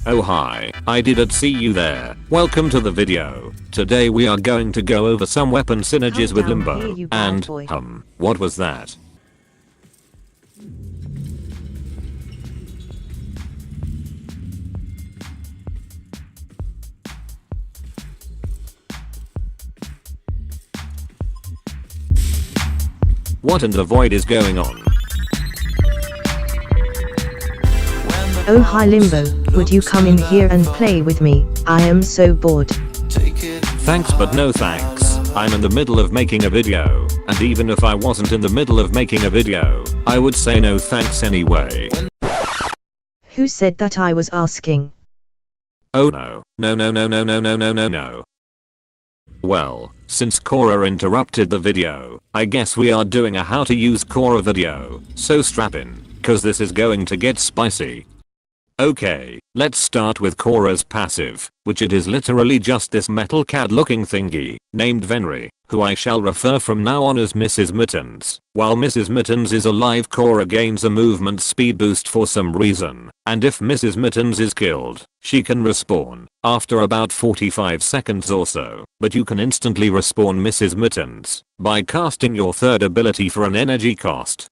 Oh hi, I didn't see you there. Welcome to the video. Today we are going to go over some weapon synergies with Limbo. And, what was that? What in the void is going on? Oh hi Limbo, would you come in here and play with me? I am so bored. Thanks but no thanks. I'm in the middle of making a video, and even if I wasn't in the middle of making a video, I would say no thanks anyway. Who said that? I was asking. Oh no. No. Well, since Khroa interrupted the video, I guess we are doing a how to use Khroa video, so strap in, cause this is going to get spicy. Okay, let's start with Khroa's passive, which it is literally just this metal cat looking thingy, named Venri, who I shall refer from now on as Mrs. Mittens. While Mrs. Mittens is alive, Khroa gains a movement speed boost for some reason, and if Mrs. Mittens is killed, she can respawn, after about 45 seconds or so, but you can instantly respawn Mrs. Mittens, by casting your third ability for an energy cost.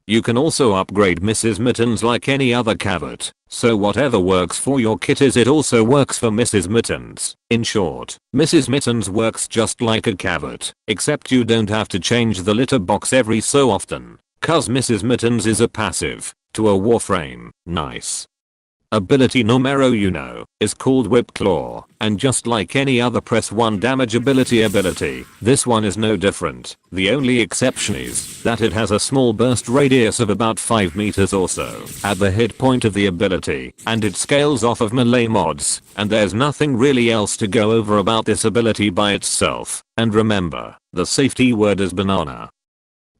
You can also upgrade Mrs. Mittens like any other cavat, so whatever works for your kit is it also works for Mrs. Mittens. In short, Mrs. Mittens works just like a cavat, except you don't have to change the litter box every so often, cause Mrs. Mittens is a passive, to a Warframe. Nice. Ability numero uno is called Whip Claw, and just like any other press 1 damage ability, this one is no different. The only exception is that it has a small burst radius of about 5 meters or so at the hit point of the ability, and it scales off of melee mods, and there's nothing really else to go over about this ability by itself, and remember, the safety word is banana.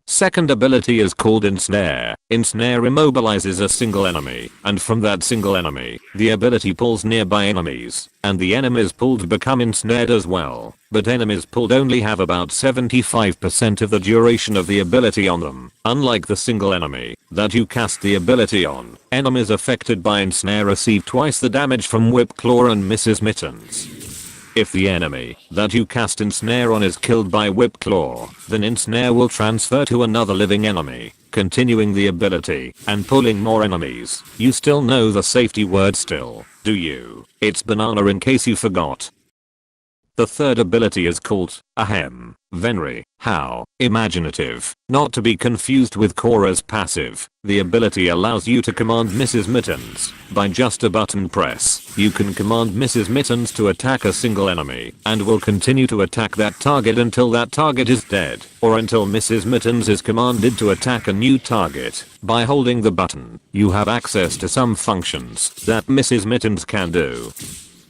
Second ability is called Ensnare. Ensnare immobilizes a single enemy, and from that single enemy, the ability pulls nearby enemies, and the enemies pulled become ensnared as well, but enemies pulled only have about 75% of the duration of the ability on them. Unlike the single enemy that you cast the ability on, enemies affected by Ensnare receive twice the damage from Whip Claw and Mrs. Mittens. If the enemy that you cast Ensnare on is killed by Whip Claw, then Ensnare will transfer to another living enemy, continuing the ability and pulling more enemies. You still know the safety word still, do you? It's banana in case you forgot. The third ability is called Venri. How imaginative. Not to be confused with Khroa's passive. The ability allows you to command Mrs. Mittens. By just a button press, you can command Mrs. Mittens to attack a single enemy and will continue to attack that target until that target is dead, or until Mrs. Mittens is commanded to attack a new target. By holding the button, you have access to some functions that Mrs. Mittens can do.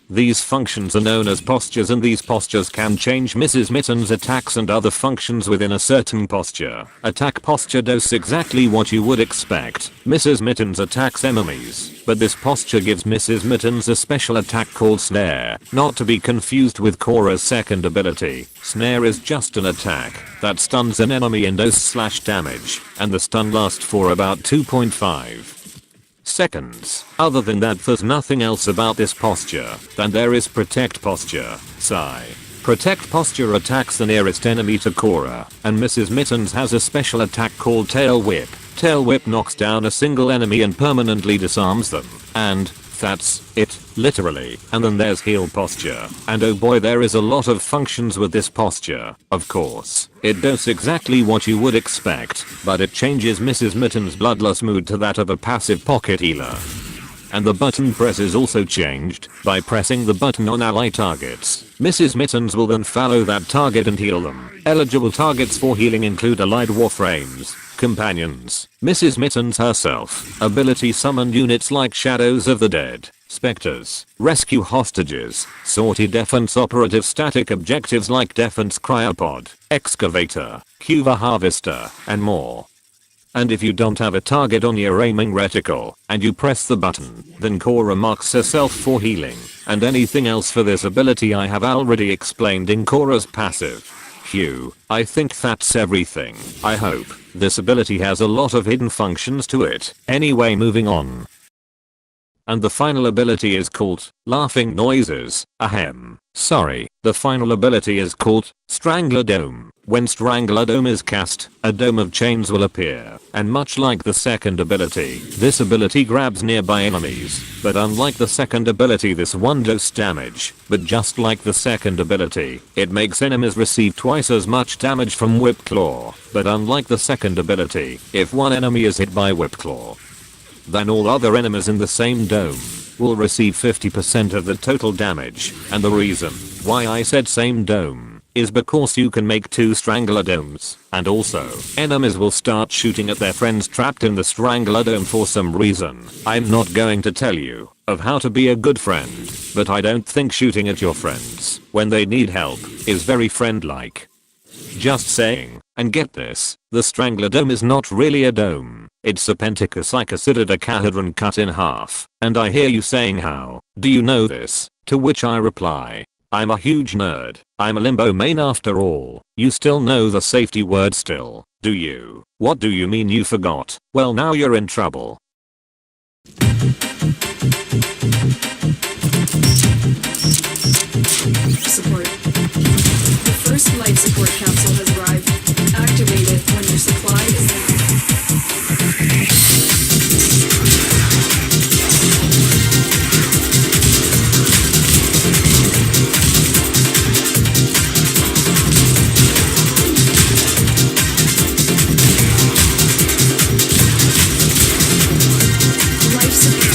These functions are known as postures, and these postures can change Mrs. Mittens' attacks and other functions within a certain posture. Attack posture does exactly what you would expect. Mrs. Mittens attacks enemies, but this posture gives Mrs. Mittens a special attack called Snare, not to be confused with Khroa's second ability. Snare is just an attack that stuns an enemy and does /damage, and the stun lasts for about 2.5 seconds. Other than that, there's nothing else about this posture. Then there is Protect posture. Protect posture attacks the nearest enemy to Khroa, and Mrs. Mittens has a special attack called Tail Whip. Tail Whip knocks down a single enemy and permanently disarms them. And that's it, literally. And then there's Heal posture. And oh boy, there is a lot of functions with this posture. Of course, it does exactly what you would expect, but it changes Mrs. Mittens' bloodless mood to that of a passive pocket healer. And the button press is also changed. By pressing the button on ally targets, Mrs. Mittens will then follow that target and heal them. Eligible targets for healing include allied Warframes, companions, Mrs. Mittens herself, ability summoned units like Shadows of the Dead, Spectres, rescue hostages, sortie defense operative static objectives like defense cryopod, excavator, Cuva harvester, and more. And if you don't have a target on your aiming reticle, and you press the button, then Khroa marks herself for healing, and anything else for this ability I have already explained in Khroa's passive. Phew, I think that's everything. I hope. This ability has a lot of hidden functions to it. Anyway, moving on. and the final ability is called laughing noises. Ahem. Sorry, the final ability is called Strangler Dome. When Strangler Dome is cast, a dome of chains will appear, and much like the second ability, this ability grabs nearby enemies, but unlike the second ability this one does damage, but just like the second ability, it makes enemies receive twice as much damage from Whip Claw, but unlike the second ability, if one enemy is hit by Whip Claw, then all other enemies in the same dome will receive 50% of the total damage, and the reason why I said same dome is because you can make 2 Strangler Domes, and also, enemies will start shooting at their friends trapped in the Strangler Dome for some reason. I'm not going to tell you of how to be a good friend, but I don't think shooting at your friends when they need help is very friend-like. Just saying. And get this, the Strangler Dome is not really a dome, it's a pentaicosicadodecahedron cut in half, and I hear you saying how do you know this? To which I reply, I'm a huge nerd, I'm a limbo main after all. You still know the safety word still, do you? What do you mean you forgot? Well now you're in trouble. Support. The first life support capsule has arrived. Activate it when your supply is life support.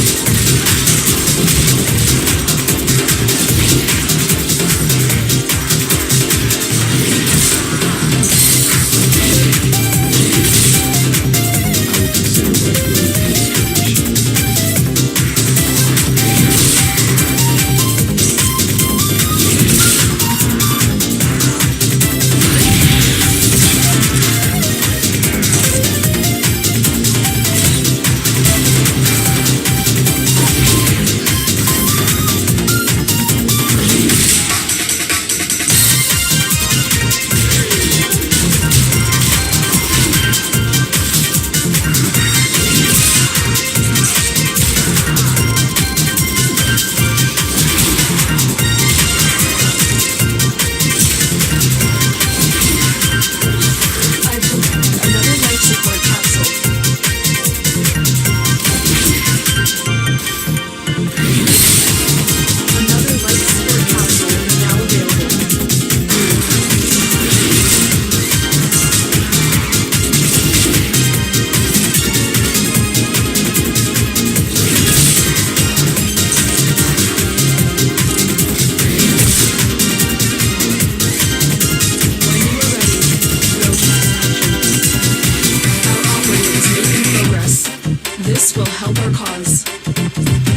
This will help our cause.